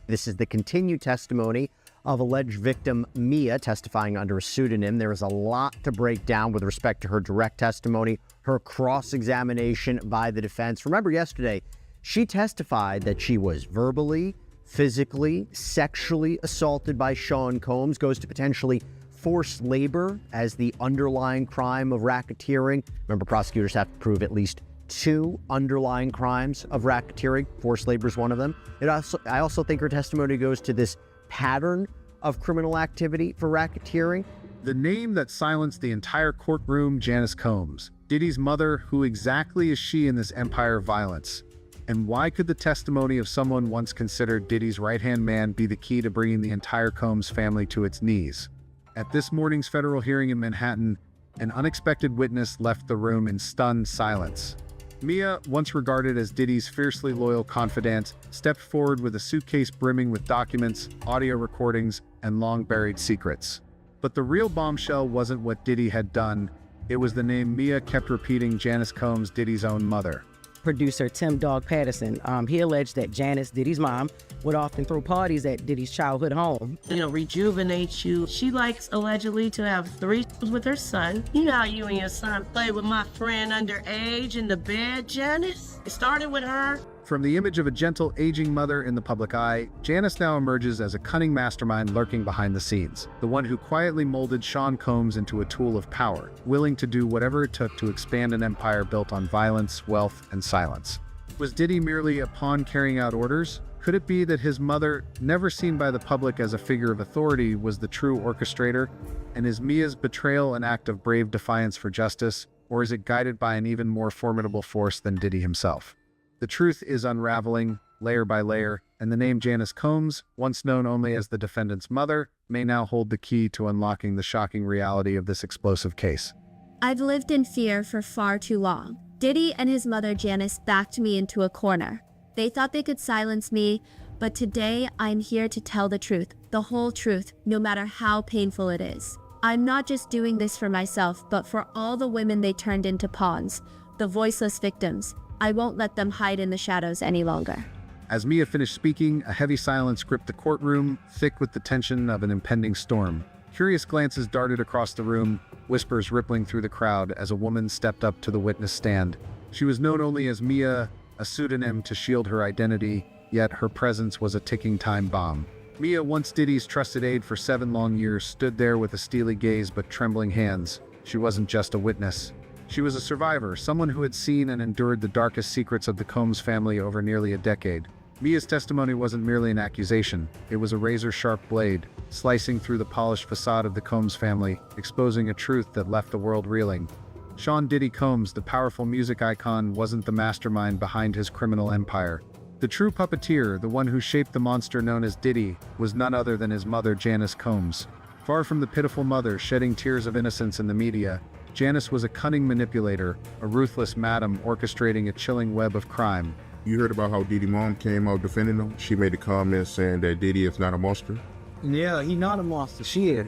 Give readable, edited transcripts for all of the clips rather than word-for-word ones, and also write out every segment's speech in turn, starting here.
This is the continued testimony of alleged victim Mia, testifying under a pseudonym. There is a lot to break down with respect to her direct testimony, her cross-examination by the defense. Remember yesterday, she testified that she was verbally, physically, sexually assaulted by Sean Combs, goes to potentially forced labor as the underlying crime of racketeering. Remember, prosecutors have to prove at least 2 underlying crimes of racketeering. Forced labor is one of them. I also think her testimony goes to this pattern of criminal activity for racketeering. The name that silenced the entire courtroom, Janice Combs. Diddy's mother, who exactly is she in this empire of violence? And why could the testimony of someone once considered Diddy's right-hand man be the key to bringing the entire Combs family to its knees? At this morning's federal hearing in Manhattan, an unexpected witness left the room in stunned silence. Mia, once regarded as Diddy's fiercely loyal confidant, stepped forward with a suitcase brimming with documents, audio recordings, and long-buried secrets. But the real bombshell wasn't what Diddy had done. It was the name Mia kept repeating: Janice Combs, Diddy's own mother. Producer Tim Dog Patterson, he alleged that Janice, Diddy's mom, would often throw parties at Diddy's childhood home. Rejuvenate you. She likes, allegedly, to have threesomes with her son. You know how you and your son play with my friend underage in the bed, Janice? It started with her. From the image of a gentle, aging mother in the public eye, Janice now emerges as a cunning mastermind lurking behind the scenes, the one who quietly molded Sean Combs into a tool of power, willing to do whatever it took to expand an empire built on violence, wealth, and silence. Was Diddy merely a pawn carrying out orders? Could it be that his mother, never seen by the public as a figure of authority, was the true orchestrator? And is Mia's betrayal an act of brave defiance for justice, or is it guided by an even more formidable force than Diddy himself? The truth is unraveling, layer by layer, and the name Janice Combs, once known only as the defendant's mother, may now hold the key to unlocking the shocking reality of this explosive case. I've lived in fear for far too long. Diddy and his mother Janice backed me into a corner. They thought they could silence me, but today I'm here to tell the truth, the whole truth, no matter how painful it is. I'm not just doing this for myself, but for all the women they turned into pawns, the voiceless victims. I won't let them hide in the shadows any longer. As Mia finished speaking, a heavy silence gripped the courtroom, thick with the tension of an impending storm. Curious glances darted across the room, whispers rippling through the crowd as a woman stepped up to the witness stand. She was known only as Mia, a pseudonym to shield her identity, yet her presence was a ticking time bomb. Mia, once Diddy's trusted aide for 7 long years, stood there with a steely gaze but trembling hands. She wasn't just a witness. She was a survivor, someone who had seen and endured the darkest secrets of the Combs family over nearly a decade. Mia's testimony wasn't merely an accusation. It was a razor-sharp blade, slicing through the polished facade of the Combs family, exposing a truth that left the world reeling. Sean Diddy Combs, the powerful music icon, wasn't the mastermind behind his criminal empire. The true puppeteer, the one who shaped the monster known as Diddy, was none other than his mother, Janice Combs. Far from the pitiful mother shedding tears of innocence in the media, Janice was a cunning manipulator, a ruthless madam orchestrating a chilling web of crime. You heard about how Diddy's mom came out defending him? She made a comment saying that Diddy is not a monster. Yeah, he's not a monster. She is.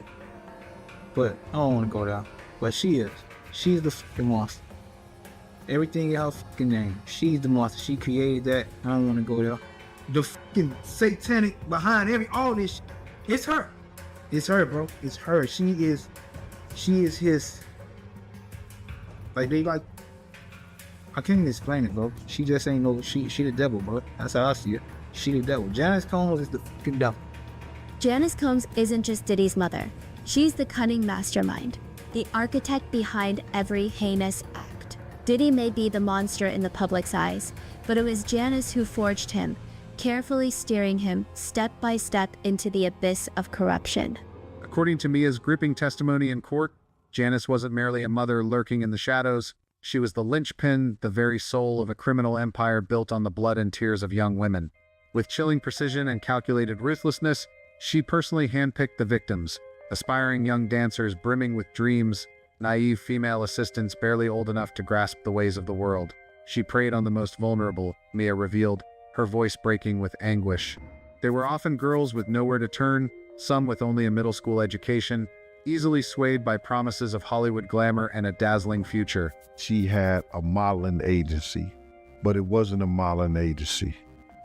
But I don't want to go there. But she is. She's the fucking monster. Everything else fucking name. She's the monster. She created that. I don't want to go there. The fucking satanic behind all this shit. It's her. It's her, bro. It's her. She is his. I can't even explain it, bro. She just ain't no, she the devil, bro. That's how I see it. She the devil. Janice Combs is the fucking devil. Janice Combs isn't just Diddy's mother. She's the cunning mastermind, the architect behind every heinous act. Diddy may be the monster in the public's eyes, but it was Janice who forged him, carefully steering him step by step into the abyss of corruption. According to Mia's gripping testimony in court, Janice wasn't merely a mother lurking in the shadows. She was the linchpin, the very soul of a criminal empire built on the blood and tears of young women. With chilling precision and calculated ruthlessness, she personally handpicked the victims, aspiring young dancers brimming with dreams, naive female assistants barely old enough to grasp the ways of the world. She preyed on the most vulnerable, Mia revealed, her voice breaking with anguish. They were often girls with nowhere to turn, some with only a middle school education, easily swayed by promises of Hollywood glamour and a dazzling future. She had a modeling agency, but it wasn't a modeling agency.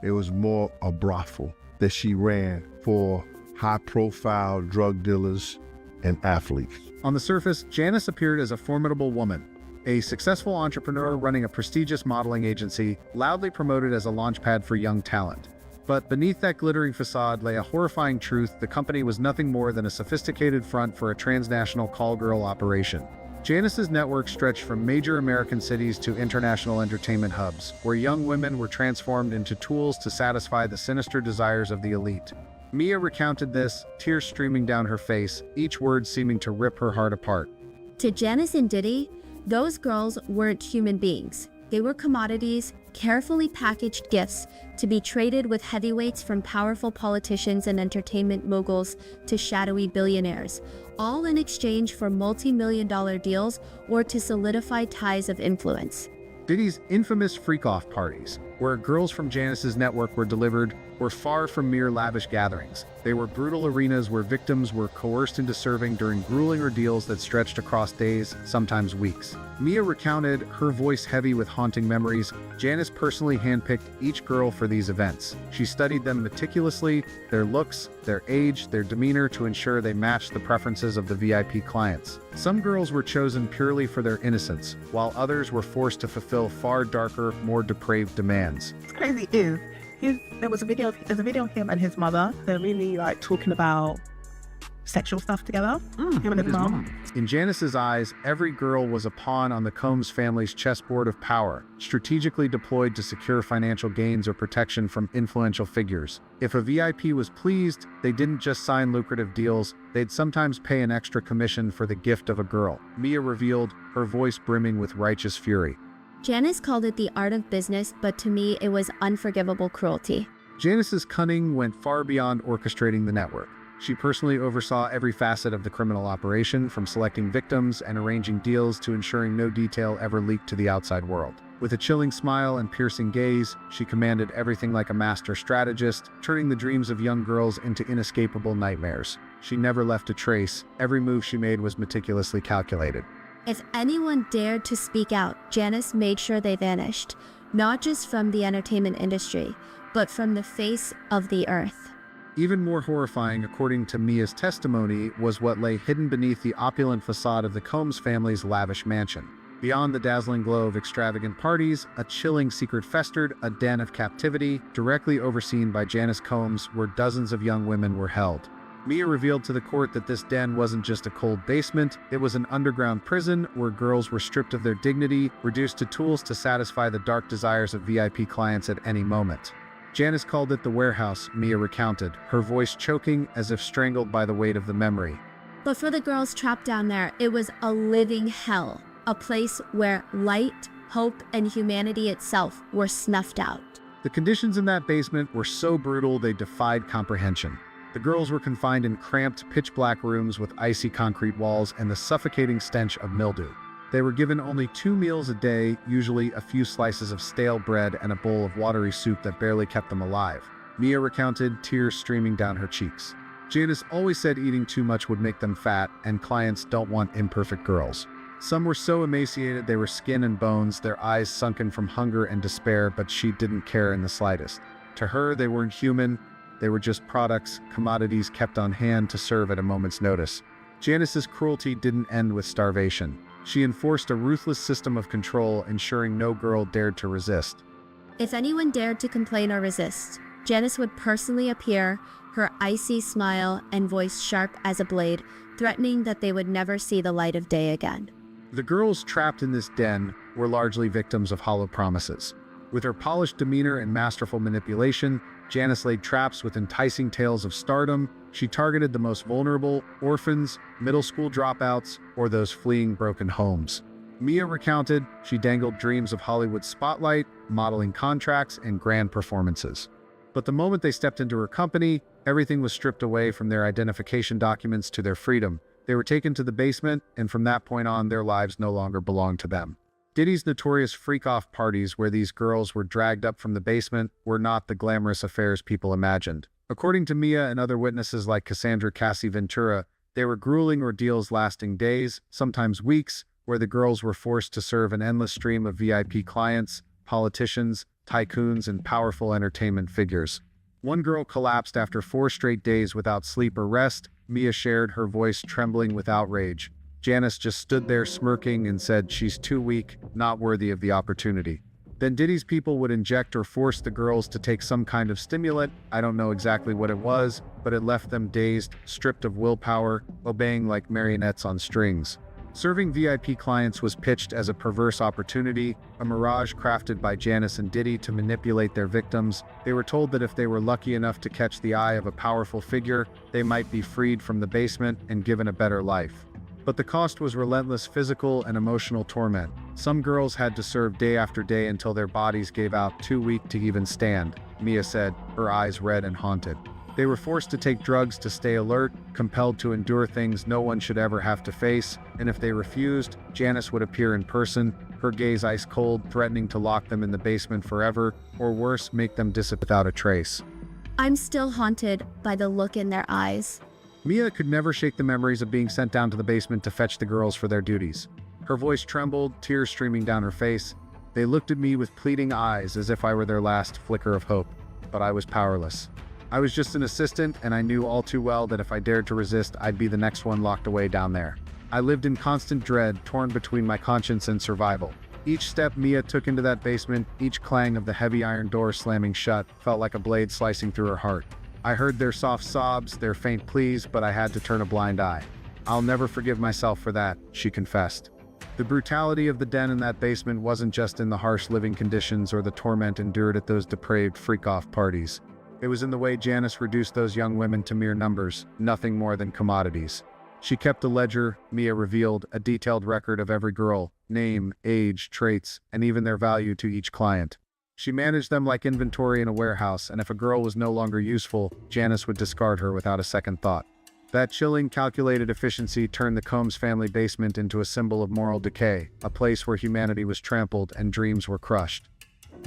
It was more a brothel that she ran for high-profile drug dealers and athletes. On the surface, Janice appeared as a formidable woman, a successful entrepreneur running a prestigious modeling agency, loudly promoted as a launchpad for young talent. But beneath that glittering facade lay a horrifying truth: the company was nothing more than a sophisticated front for a transnational call-girl operation. Janice's network stretched from major American cities to international entertainment hubs, where young women were transformed into tools to satisfy the sinister desires of the elite. Mia recounted this, tears streaming down her face, each word seeming to rip her heart apart. To Janice and Diddy, those girls weren't human beings. They were commodities, carefully packaged gifts to be traded with heavyweights from powerful politicians and entertainment moguls to shadowy billionaires, all in exchange for multi-million-dollar deals or to solidify ties of influence. Diddy's infamous freak-off parties, where girls from Janice's network were delivered, were far from mere lavish gatherings. They were brutal arenas where victims were coerced into serving during grueling ordeals that stretched across days, sometimes weeks. Mia recounted, her voice heavy with haunting memories. Janice personally handpicked each girl for these events. She studied them meticulously, their looks, their age, their demeanor, to ensure they matched the preferences of the VIP clients. Some girls were chosen purely for their innocence, while others were forced to fulfill far darker, more depraved demands. What's crazy is there's a video of him and his mother. They're really like talking about sexual stuff together. Him and his mom. In Janice's eyes, every girl was a pawn on the Combs family's chessboard of power, strategically deployed to secure financial gains or protection from influential figures. If a VIP was pleased, they didn't just sign lucrative deals, they'd sometimes pay an extra commission for the gift of a girl. Mia revealed, her voice brimming with righteous fury. Janice called it the art of business, but to me, it was unforgivable cruelty. Janice's cunning went far beyond orchestrating the network. She personally oversaw every facet of the criminal operation, from selecting victims and arranging deals to ensuring no detail ever leaked to the outside world. With a chilling smile and piercing gaze, she commanded everything like a master strategist, turning the dreams of young girls into inescapable nightmares. She never left a trace. Every move she made was meticulously calculated. If anyone dared to speak out, Janice made sure they vanished, not just from the entertainment industry, but from the face of the earth. Even more horrifying, according to Mia's testimony, was what lay hidden beneath the opulent facade of the Combs family's lavish mansion. Beyond the dazzling glow of extravagant parties, a chilling secret festered, a den of captivity, directly overseen by Janice Combs, where dozens of young women were held. Mia revealed to the court that this den wasn't just a cold basement, it was an underground prison where girls were stripped of their dignity, reduced to tools to satisfy the dark desires of VIP clients at any moment. Janice called it the warehouse, Mia recounted, her voice choking as if strangled by the weight of the memory. But for the girls trapped down there, it was a living hell, a place where light, hope, and humanity itself were snuffed out. The conditions in that basement were so brutal they defied comprehension. The girls were confined in cramped, pitch-black rooms with icy concrete walls and the suffocating stench of mildew. They were given only 2 meals a day, usually a few slices of stale bread and a bowl of watery soup that barely kept them alive. Mia recounted, tears streaming down her cheeks. Janice always said eating too much would make them fat, and clients don't want imperfect girls. Some were so emaciated they were skin and bones, their eyes sunken from hunger and despair, but she didn't care in the slightest. To her, they weren't human. They were just products, commodities kept on hand to serve at a moment's notice. Janice's cruelty didn't end with starvation. She enforced a ruthless system of control, ensuring no girl dared to resist. If anyone dared to complain or resist, Janice would personally appear, her icy smile and voice sharp as a blade, threatening that they would never see the light of day again. The girls trapped in this den were largely victims of hollow promises. With her polished demeanor and masterful manipulation, Janice laid traps with enticing tales of stardom. She targeted the most vulnerable, orphans, middle school dropouts, or those fleeing broken homes. Mia recounted, she dangled dreams of Hollywood spotlight, modeling contracts, and grand performances. But the moment they stepped into her company, everything was stripped away, from their identification documents to their freedom. They were taken to the basement, and from that point on, their lives no longer belonged to them. Diddy's notorious freak-off parties, where these girls were dragged up from the basement, were not the glamorous affairs people imagined. According to Mia and other witnesses like Cassie Ventura, they were grueling ordeals lasting days, sometimes weeks, where the girls were forced to serve an endless stream of VIP clients, politicians, tycoons, and powerful entertainment figures. One girl collapsed after 4 straight days without sleep or rest. Mia shared, her voice trembling with outrage. Janice just stood there smirking and said, "She's too weak, not worthy of the opportunity." Then Diddy's people would inject or force the girls to take some kind of stimulant. I don't know exactly what it was, but it left them dazed, stripped of willpower, obeying like marionettes on strings. Serving VIP clients was pitched as a perverse opportunity, a mirage crafted by Janice and Diddy to manipulate their victims. They were told that if they were lucky enough to catch the eye of a powerful figure, they might be freed from the basement and given a better life. But the cost was relentless physical and emotional torment. Some girls had to serve day after day until their bodies gave out, too weak to even stand, Mia said, her eyes red and haunted. They were forced to take drugs to stay alert, compelled to endure things no one should ever have to face, and if they refused, Janice would appear in person, her gaze ice cold, threatening to lock them in the basement forever, or worse, make them disappear without a trace. I'm still haunted by the look in their eyes. Mia could never shake the memories of being sent down to the basement to fetch the girls for their duties. Her voice trembled, tears streaming down her face. They looked at me with pleading eyes as if I were their last flicker of hope, but I was powerless. I was just an assistant, and I knew all too well that if I dared to resist, I'd be the next one locked away down there. I lived in constant dread, torn between my conscience and survival. Each step Mia took into that basement, each clang of the heavy iron door slamming shut, felt like a blade slicing through her heart. I heard their soft sobs, their faint pleas, but I had to turn a blind eye. "I'll never forgive myself for that," she confessed. The brutality of the den in that basement wasn't just in the harsh living conditions or the torment endured at those depraved freak-off parties. It was in the way Janice reduced those young women to mere numbers, nothing more than commodities. She kept a ledger, Mia revealed, a detailed record of every girl, name, age, traits, and even their value to each client. She managed them like inventory in a warehouse, and if a girl was no longer useful, Janice would discard her without a second thought. That chilling, calculated efficiency turned the Combs family basement into a symbol of moral decay, a place where humanity was trampled and dreams were crushed.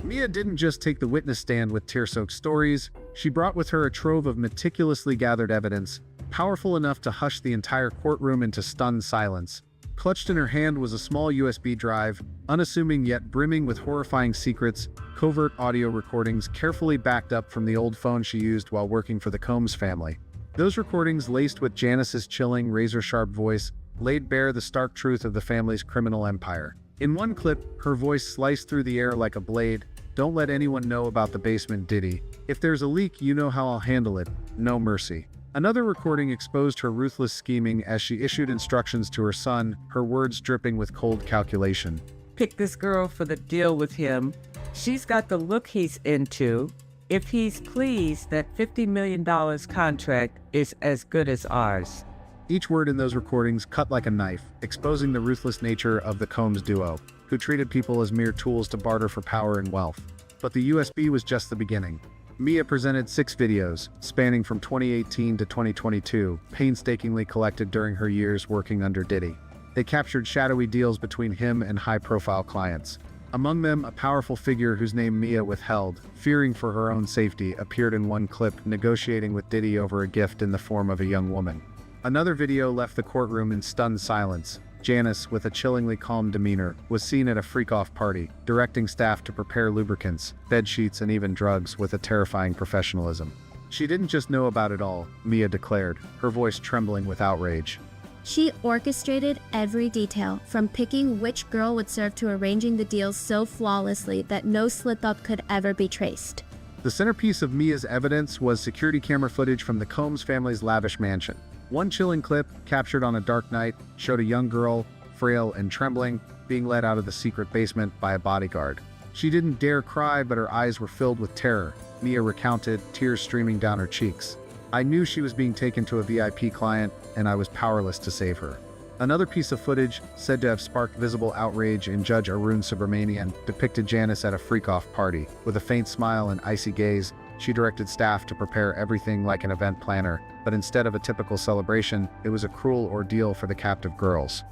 Mia didn't just take the witness stand with tear-soaked stories, she brought with her a trove of meticulously gathered evidence, powerful enough to hush the entire courtroom into stunned silence. Clutched in her hand was a small USB drive, unassuming yet brimming with horrifying secrets, covert audio recordings carefully backed up from the old phone she used while working for the Combs family. Those recordings, laced with Janice's chilling, razor-sharp voice, laid bare the stark truth of the family's criminal empire. In one clip, her voice sliced through the air like a blade. "Don't let anyone know about the basement, Diddy. If there's a leak, you know how I'll handle it. No mercy." Another recording exposed her ruthless scheming as she issued instructions to her son, her words dripping with cold calculation. "Pick this girl for the deal with him. She's got the look he's into. If he's pleased, that $50 million contract is as good as ours." Each word in those recordings cut like a knife, exposing the ruthless nature of the Combs duo, who treated people as mere tools to barter for power and wealth. But the USB was just the beginning. Mia presented 6 videos, spanning from 2018 to 2022, painstakingly collected during her years working under Diddy. They captured shadowy deals between him and high-profile clients. Among them, a powerful figure whose name Mia withheld, fearing for her own safety, appeared in one clip negotiating with Diddy over a gift in the form of a young woman. Another video left the courtroom in stunned silence. Janice, with a chillingly calm demeanor, was seen at a freak-off party, directing staff to prepare lubricants, bed sheets, and even drugs with a terrifying professionalism. She didn't just know about it all, Mia declared, her voice trembling with outrage. She orchestrated every detail, from picking which girl would serve to arranging the deals so flawlessly that no slip-up could ever be traced. The centerpiece of Mia's evidence was security camera footage from the Combs family's lavish mansion. One chilling clip, captured on a dark night, showed a young girl, frail and trembling, being led out of the secret basement by a bodyguard. She didn't dare cry, but her eyes were filled with terror, Mia recounted, tears streaming down her cheeks. "I knew she was being taken to a VIP client, and I was powerless to save her." Another piece of footage, said to have sparked visible outrage in Judge Arun Subramanian, depicted Janice at a freak-off party. With a faint smile and icy gaze, she directed staff to prepare everything like an event planner, but instead of a typical celebration, it was a cruel ordeal for the captive girls.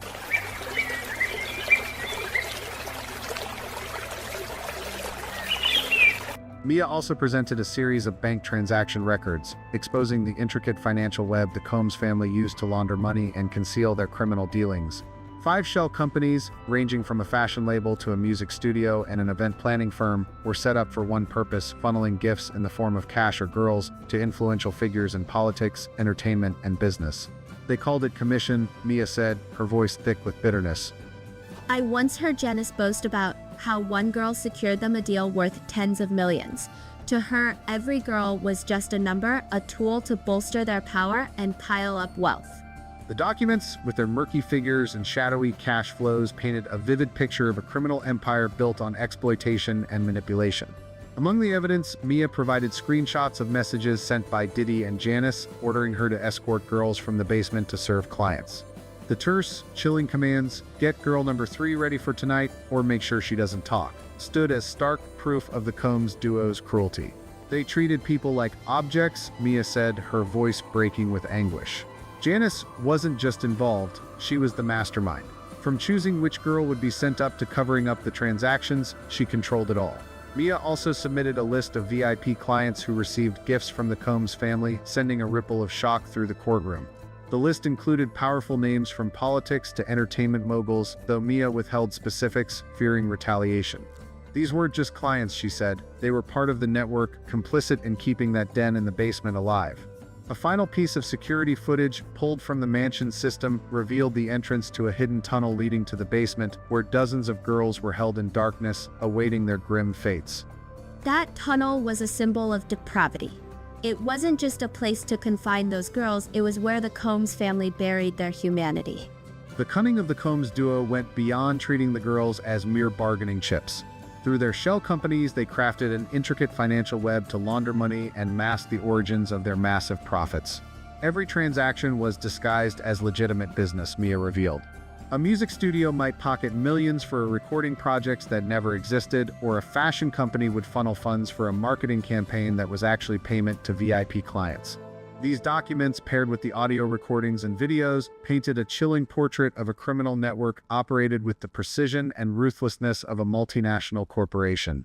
Mia also presented a series of bank transaction records, exposing the intricate financial web the Combs family used to launder money and conceal their criminal dealings. 5 shell companies, ranging from a fashion label to a music studio and an event planning firm, were set up for one purpose: funneling gifts in the form of cash or girls to influential figures in politics, entertainment, and business. They called it commission, Mia said, her voice thick with bitterness. I once heard Janice boast about how one girl secured them a deal worth tens of millions. To her, every girl was just a number, a tool to bolster their power and pile up wealth. The documents, with their murky figures and shadowy cash flows, painted a vivid picture of a criminal empire built on exploitation and manipulation. Among the evidence, Mia provided screenshots of messages sent by Diddy and Janice, ordering her to escort girls from the basement to serve clients. The terse, chilling commands, "Get girl number 3 ready for tonight," or "Make sure she doesn't talk," stood as stark proof of the Combs duo's cruelty. They treated people like objects, Mia said, her voice breaking with anguish. Janice wasn't just involved, she was the mastermind. From choosing which girl would be sent up to covering up the transactions, she controlled it all. Mia also submitted a list of VIP clients who received gifts from the Combs family, sending a ripple of shock through the courtroom. The list included powerful names from politics to entertainment moguls, though Mia withheld specifics, fearing retaliation. These weren't just clients, she said. They were part of the network, complicit in keeping that den in the basement alive. A final piece of security footage, pulled from the mansion system, revealed the entrance to a hidden tunnel leading to the basement, where dozens of girls were held in darkness, awaiting their grim fates. That tunnel was a symbol of depravity. It wasn't just a place to confine those girls, it was where the Combs family buried their humanity. The cunning of the Combs duo went beyond treating the girls as mere bargaining chips. Through their shell companies, they crafted an intricate financial web to launder money and mask the origins of their massive profits. Every transaction was disguised as legitimate business, Mia revealed. A music studio might pocket millions for recording projects that never existed, or a fashion company would funnel funds for a marketing campaign that was actually payment to VIP clients. These documents, paired with the audio recordings and videos, painted a chilling portrait of a criminal network operated with the precision and ruthlessness of a multinational corporation.